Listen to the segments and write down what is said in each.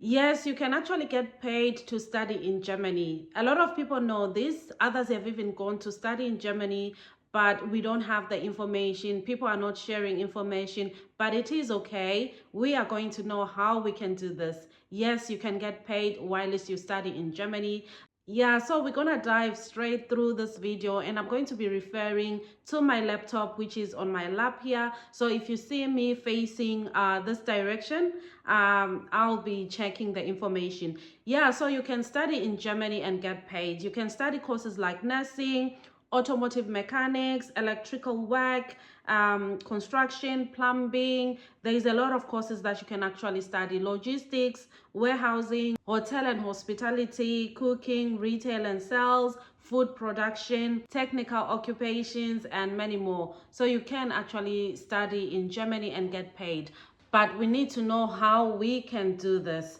Yes, you can actually get paid to study in Germany. A lot of people know this. Others have even gone to study in Germany, but we don't have the information. People are not sharing information, but it is okay. We are going to know how we can do this. Yes, you can get paid whilst you study in Germany. Yeah, so we're gonna dive straight through this video, and I'm going to be referring to my laptop, which is on my lap here. So if you see me facing this direction, I'll be checking the information. Yeah, so you can study in Germany and get paid. You can study courses like nursing, automotive mechanics, electrical work, construction, plumbing. There's a lot of courses that you can actually study: logistics, warehousing, hotel and hospitality, cooking, retail and sales, food production, technical occupations, and many more. So you can actually study in Germany and get paid. But we need to know how we can do this.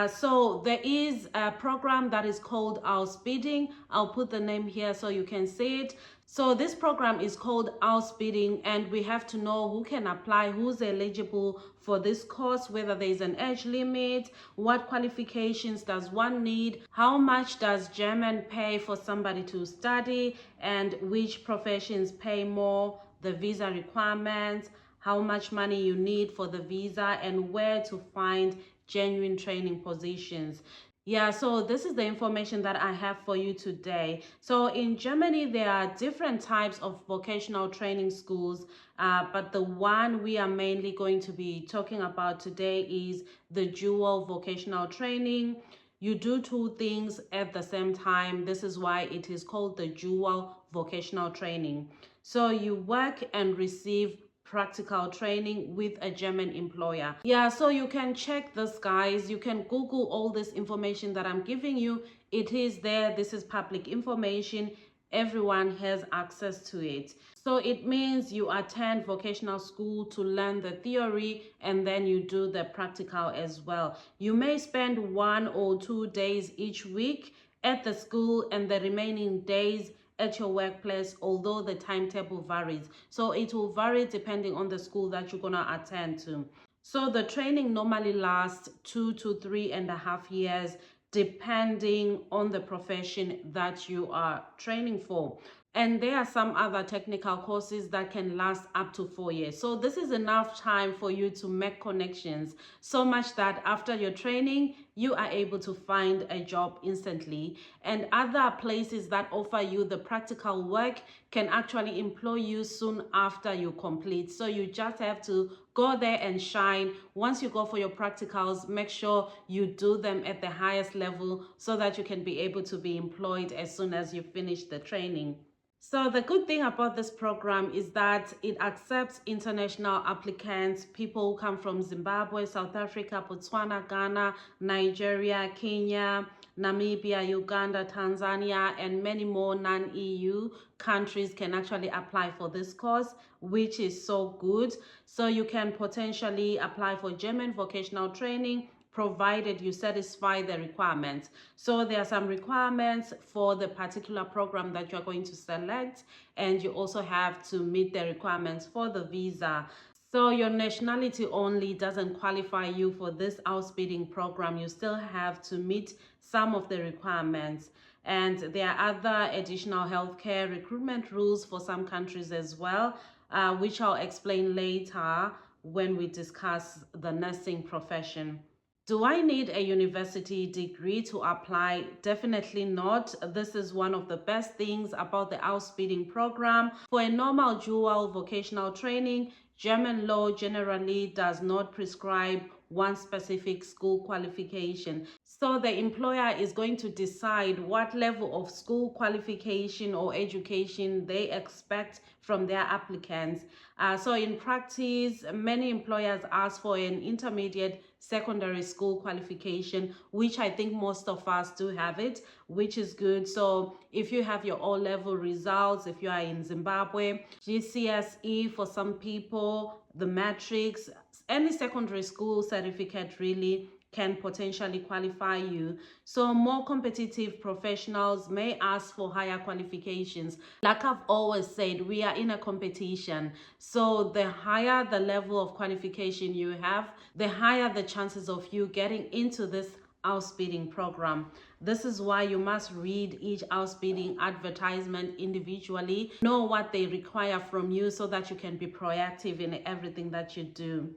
So there is a program that is called Ausbildung. I'll put the name here so you can see it. So this program is called Ausbildung, and we have to know who can apply, who's eligible for this course, whether there's an age limit, what qualifications does one need, how much does German pay for somebody to study, and which professions pay more, the visa requirements, how much money you need for the visa, and where to find genuine training positions. Yeah, so this is the information that I have for you today. So in Germany, there are different types of vocational training schools, but the one we are mainly going to be talking about today is the dual vocational training. You do two things at the same time. This is why it is called the dual vocational training. So you work and receive practical training with a German employer. Yeah, so you can check this, guys. You can Google all this information that I'm giving you. It is there. This is public information. Everyone has access to it. So it means you attend vocational school to learn the theory, and then you do the practical as well. You may spend 1 or 2 days each week at the school, and the remaining days at your workplace, although the timetable varies. So it will vary depending on the school that you're gonna attend to. So the training normally lasts 2 to 3.5 years, depending on the profession that you are training for. And there are some other technical courses that can last up to 4 years. So this is enough time for you to make connections, so much that after your training, you are able to find a job instantly. And other places that offer you the practical work can actually employ you soon after you complete. So you just have to go there and shine. Once you go for your practicals, make sure you do them at the highest level so that you can be able to be employed as soon as you finish the training. So the good thing about this program is that it accepts international applicants, people who come from Zimbabwe, South Africa, Botswana, Ghana, Nigeria, Kenya, Namibia, Uganda, Tanzania, and many more non-EU countries can actually apply for this course, which is so good. So you can potentially apply for German vocational training, provided you satisfy the requirements. So there are some requirements for the particular program that you're going to select, and you also have to meet the requirements for the visa. So your nationality only doesn't qualify you for this Ausbildung program. You still have to meet some of the requirements. And there are other additional healthcare recruitment rules for some countries as well, which I'll explain later when we discuss the nursing profession. Do I need a university degree to apply? Definitely not. This is one of the best things about the Ausbildung program. For a normal dual vocational training, German law generally does not prescribe one specific school qualification. So the employer is going to decide what level of school qualification or education they expect from their applicants. So in practice, many employers ask for an intermediate secondary school qualification, which I think most of us do have it, which is good. So if you have your O-level results, if you are in Zimbabwe, GCSE for some people, the matrix, any secondary school certificate really can potentially qualify you. So more competitive professionals may ask for higher qualifications. Like I've always said, we are in a competition. So the higher the level of qualification you have, the higher the chances of you getting into this Ausbildung program. This is why you must read each Ausbildung advertisement individually, know what they require from you so that you can be proactive in everything that you do.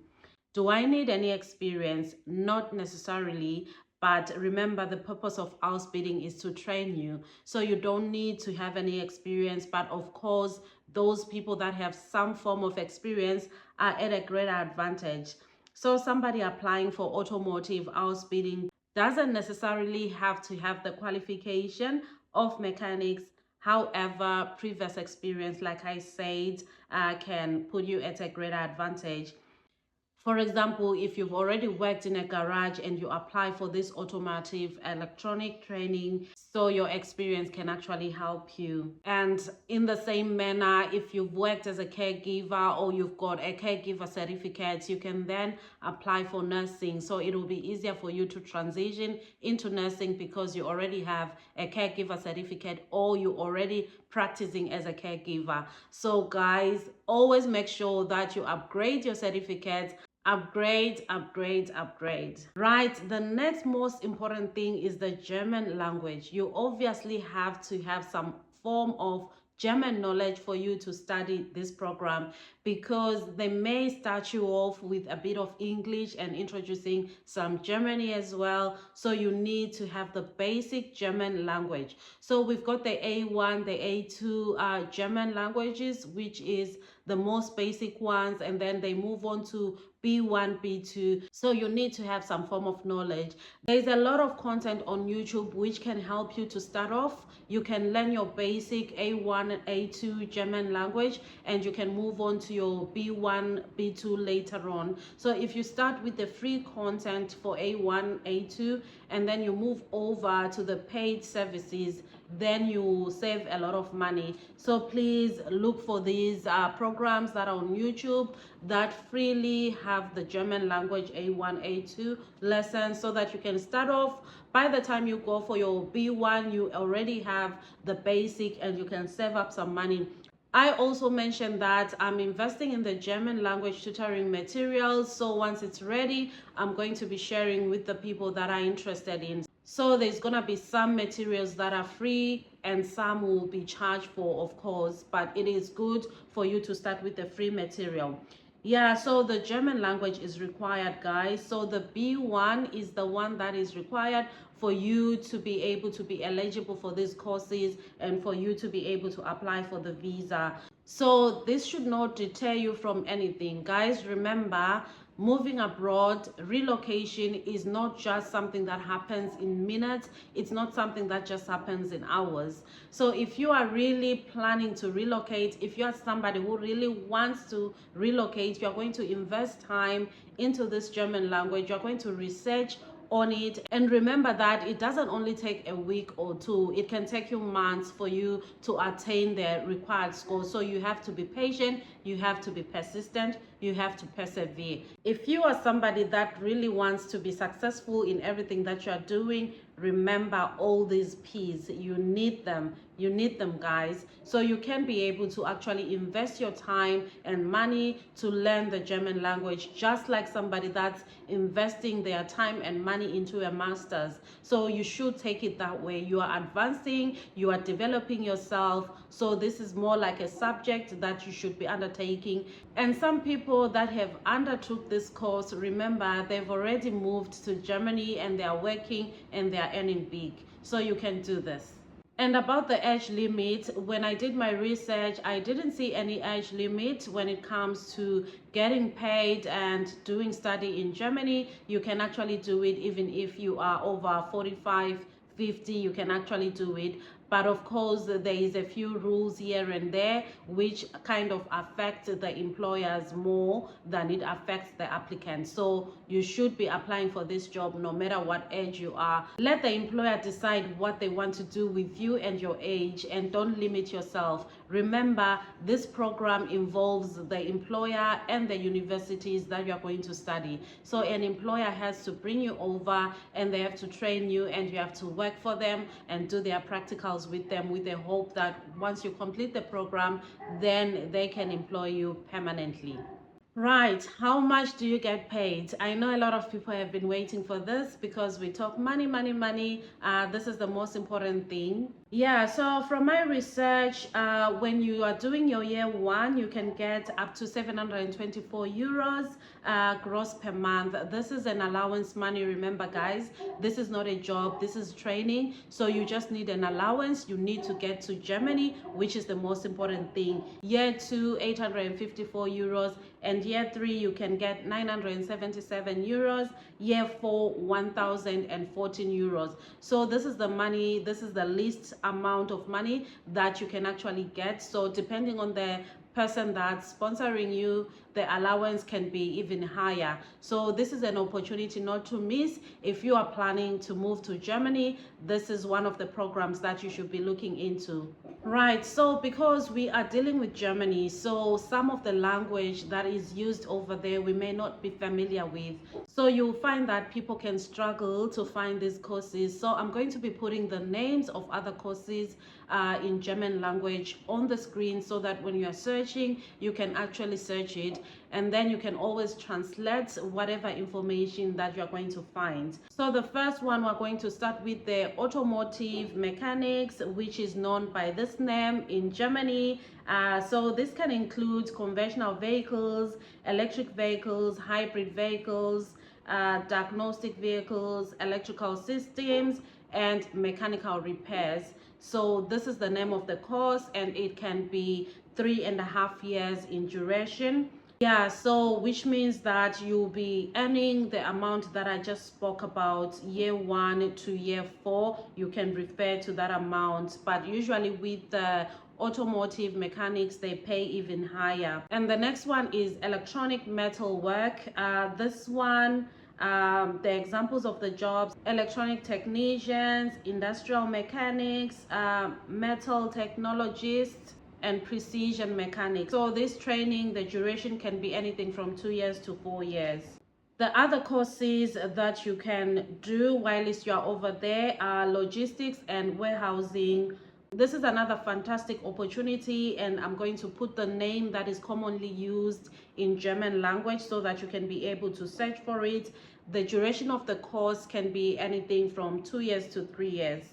Do I need any experience? Not necessarily, but remember the purpose of Ausbildung is to train you. So you don't need to have any experience, but of course, those people that have some form of experience are at a greater advantage. So somebody applying for automotive Ausbildung doesn't necessarily have to have the qualification of mechanics. However, previous experience, like I said, can put you at a greater advantage. For example, if you've already worked in a garage and you apply for this automotive electronic training, so your experience can actually help you. And in the same manner, if you've worked as a caregiver or you've got a caregiver certificate, you can then apply for nursing. So it will be easier for you to transition into nursing because you already have a caregiver certificate or you're already practicing as a caregiver. So guys, always make sure that you upgrade your certificates. Upgrade. Right, the next most important thing is the German language. You obviously have to have some form of German knowledge for you to study this program, because they may start you off with a bit of English and introducing some Germany as well. So you need to have the basic German language. So we've got the A1, the A2 German languages, which is the most basic ones, and then they move on to B1, B2. So you need to have some form of knowledge. There's a lot of content on YouTube which can help you to start off. You can learn your basic A1 and A2 German language, and you can move on to your B1, B2 later on. So if you start with the free content for A1, A2, and then you move over to the paid services, then you save a lot of money. So please look for these programs that are on YouTube that freely have the German language A1, A2 lessons, so that you can start off. By the time you go for your B1, you already have the basic and you can save up some money. I also mentioned that I'm investing in the German language tutoring materials. So once it's ready, I'm going to be sharing with the people that are interested in. So there's going to be some materials that are free and some will be charged for, of course, but it is good for you to start with the free material. Yeah, so the German language is required, guys. So the B1 is the one that is required for you to be able to be eligible for these courses and for you to be able to apply for the visa. So this should not deter you from anything. Guys, remember, moving abroad, relocation is not just something that happens in minutes. It's not something that just happens in hours. So if you are really planning to relocate, if you are somebody who really wants to relocate, you're going to invest time into this German language. You're going to research on it, and remember that it doesn't only take a week or two. It can take you months for you to attain the required score. So you have to be patient, you have to be persistent, you have to persevere. If you are somebody that really wants to be successful in everything that you are doing, remember all these P's. You need them, guys, so you can be able to actually invest your time and money to learn the German language, just like somebody that's investing their time and money into a master's. So you should take it that way. You are advancing, you are developing yourself. So this is more like a subject that you should be undertaking. And some people that have undertook this course, remember, they've already moved to Germany and they are working and they are earning big. So you can do this. And about the age limit, when I did my research, I didn't see any age limit when it comes to getting paid and doing study in Germany. You can actually do it even if you are over 45, 50, you can actually do it. but of course there is a few rules here and there which kind of affect the employers more than it affects the applicant. So you should be applying for this job no matter what age you are. Let the employer decide what they want to do with you and your age, and don't limit yourself. Remember, this program involves the employer and the universities that you are going to study. So an employer has to bring you over and they have to train you, and you have to work for them and do their practicals with them, with the hope that once you complete the program, then they can employ you permanently. Right, how much do you get paid? I know a lot of people have been waiting for this because we talk money, money, money. This is the most important thing. Yeah, so from my research, when you are doing your year one, you can get up to 724 euros gross per month. This is an allowance money. Remember, guys, this is not a job, this is training. So you just need an allowance. You need to get to Germany, which is the most important thing. Year two, 854 euros. And year three, you can get 977 euros. Year four, 1014 euros. So this is the money, this is the least amount of money that you can actually get. So depending on the person that's sponsoring you, the allowance can be even higher. So this is an opportunity not to miss. If you are planning to move to Germany, this is one of the programs that you should be looking into. Right, so because we are dealing with Germany, so some of the language that is used over there we may not be familiar with. So you'll find that people can struggle to find these courses. So I'm going to be putting the names of other courses in German language on the screen, so that when you are searching, you can actually search it, and then you can always translate whatever information that you're going to find. So the first one, we're going to start with the automotive mechanics, which is known by this name in Germany. So this can include conventional vehicles, electric vehicles, hybrid vehicles, diagnostic vehicles, electrical systems, and mechanical repairs. So this is the name of the course, and it can be 3.5 years in duration. Yeah, so which means that you'll be earning the amount that I just spoke about, year one to year four. You can refer to that amount, but usually with the automotive mechanics, they pay even higher. And the next one is electronic metal work. This one, the examples of the jobs: electronic technicians, industrial mechanics, metal technologists, and precision mechanics. So this training, the duration can be anything from 2 years to 4 years. The other courses that you can do whilst you are over there are logistics and warehousing. This is another fantastic opportunity, and I'm going to put the name that is commonly used in German language so that you can be able to search for it. The duration of the course can be anything from 2 years to 3 years.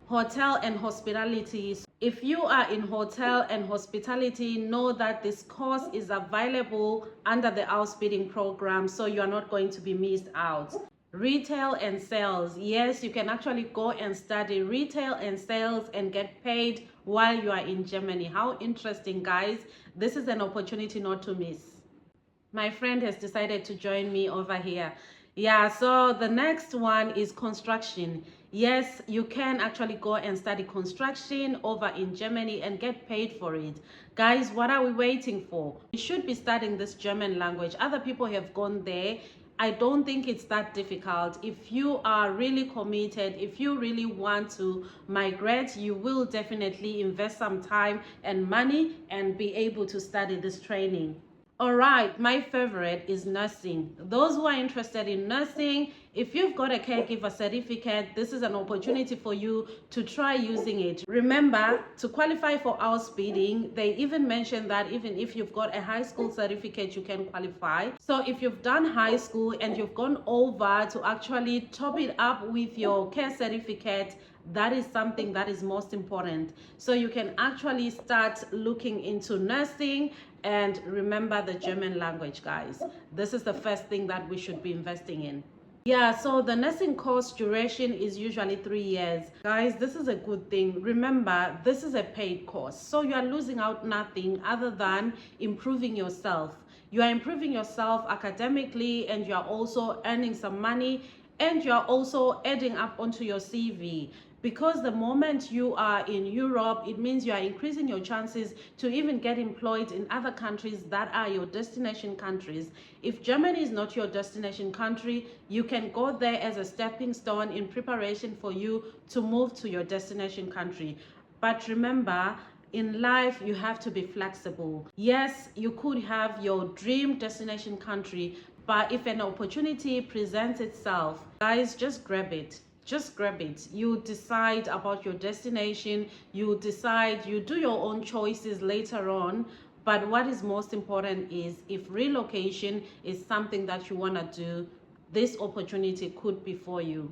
Hotel and hospitality. If you are in hotel and hospitality, know that this course is available under the Ausbildung program, so you are not going to be missed out. Retail and sales. Yes, you can actually go and study retail and sales and get paid while you are in Germany. How interesting, guys. This is an opportunity not to miss. My friend has decided to join me over here. Yeah, so the next one is construction. Yes, you can actually go and study construction over in Germany and get paid for it. Guys, what are we waiting for? You should be studying this German language. Other people have gone there. I don't think it's that difficult. If you are really committed, if you really want to migrate, you will definitely invest some time and money and be able to study this training. All right, my favorite is nursing. Those who are interested in nursing, if you've got a caregiver certificate, this is an opportunity for you to try using it. Remember, to qualify for Ausbildung, they even mentioned that even if you've got a high school certificate, you can qualify. So if you've done high school and you've gone over to actually top it up with your care certificate, that is something that is most important. So you can actually start looking into nursing. And remember the German language, guys. This is the first thing that we should be investing in. Yeah, so the nursing course duration is usually 3 years. Guys, this is a good thing. Remember, this is a paid course. So you are losing out nothing other than improving yourself. You are improving yourself academically, and you are also earning some money, and you are also adding up onto your CV. because the moment you are in Europe, it means you are increasing your chances to even get employed in other countries that are your destination countries. If Germany is not your destination country, you can go there as a stepping stone in preparation for you to move to your destination country. But remember, in life, you have to be flexible. Yes, you could have your dream destination country, but if an opportunity presents itself, guys, just grab it. Just grab it. You decide about your destination, you decide, you do your own choices later on. But what is most important is, if relocation is something that you want to do, this opportunity could be for you.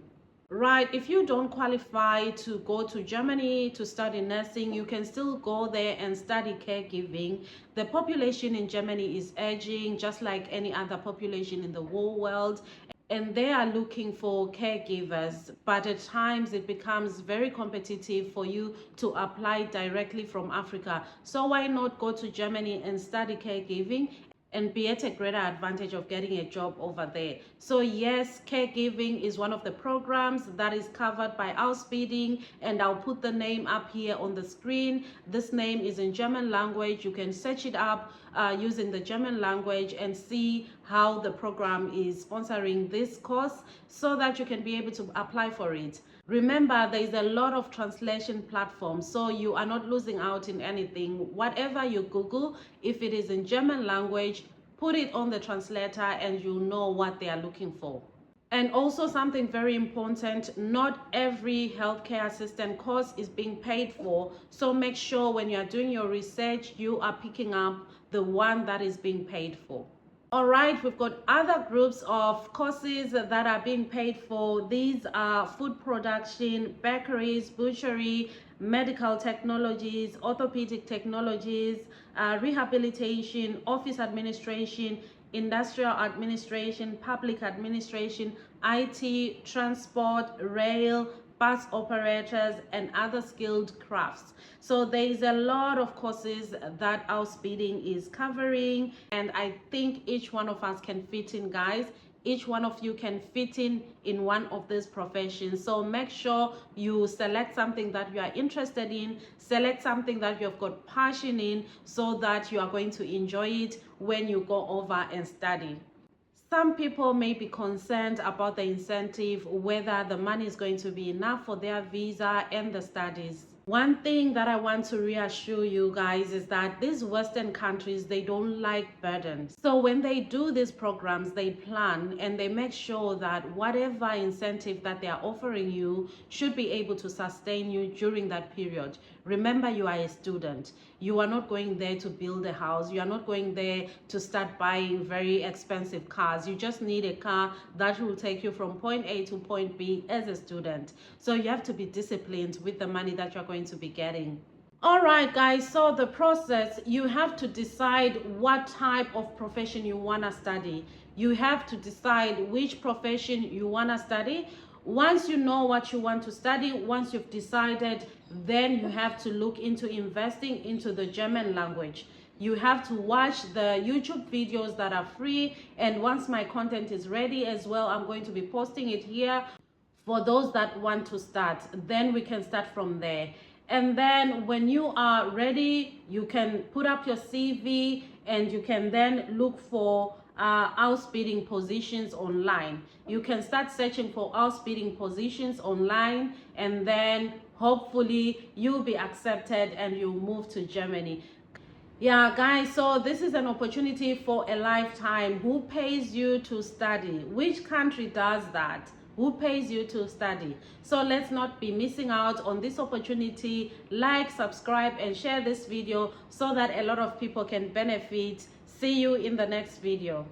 Right, if you don't qualify to go to Germany to study nursing, you can still go there and study caregiving. The population in Germany is aging, just like any other population in the whole world, and they are looking for caregivers, but at times it becomes very competitive for you to apply directly from Africa. So why not go to Germany and study caregiving and be at a greater advantage of getting a job over there? So yes, caregiving is one of the programs that is covered by Ausbildung, and I'll put the name up here on the screen. This name is in German language. You can search it up using the German language and see how the program is sponsoring this course, so that you can be able to apply for it. Remember, there is a lot of translation platforms, so you are not losing out in anything. Whatever you Google, if it is in German language, put it on the translator and you'll know what they are looking for. And also something very important, not every healthcare assistant course is being paid for. So make sure when you are doing your research, you are picking up the one that is being paid for. All right, we've got other groups of courses that are being paid for. These are food production, bakeries, butchery, medical technologies, orthopedic technologies, rehabilitation, office administration, industrial administration, public administration, IT, transport, rail, bus operators, and other skilled crafts. So there is a lot of courses that Ausbildung is covering, and I think each one of us can fit in, guys. Each one of you can fit in one of these professions. So make sure you select something that you are interested in, select something that you've got passion in, so that you are going to enjoy it when you go over and study. Some people may be concerned about the incentive, whether the money is going to be enough for their visa and the studies. One thing that I want to reassure you guys is that these Western countries, they don't like burdens. So when they do these programs, they plan and they make sure that whatever incentive that they are offering you should be able to sustain you during that period. Remember, you are a student. You are not going there to build a house. You are not going there to start buying very expensive cars. You just need a car that will take you from point A to point B as a student. So you have to be disciplined with the money that you're going to be getting. All right, guys, so the process, you have to decide what type of profession you want to study. You have to decide which profession you want to study. Once you know what you want to study, once you've decided, then you have to look into investing into the German language. You have to watch the YouTube videos that are free, and once my content is ready as well, I'm going to be posting it here for those that want to start. Then we can start from there. And then when you are ready, you can put up your CV and you can then look for Ausbildung positions online. You can start searching for Ausbildung positions online, and then hopefully you'll be accepted and you'll move to Germany. Yeah, guys, so this is an opportunity for a lifetime. Who pays you to study? Which country does that? Who pays you to study? So let's not be missing out on this opportunity. Like, subscribe, and share this video so that a lot of people can benefit. See you in the next video.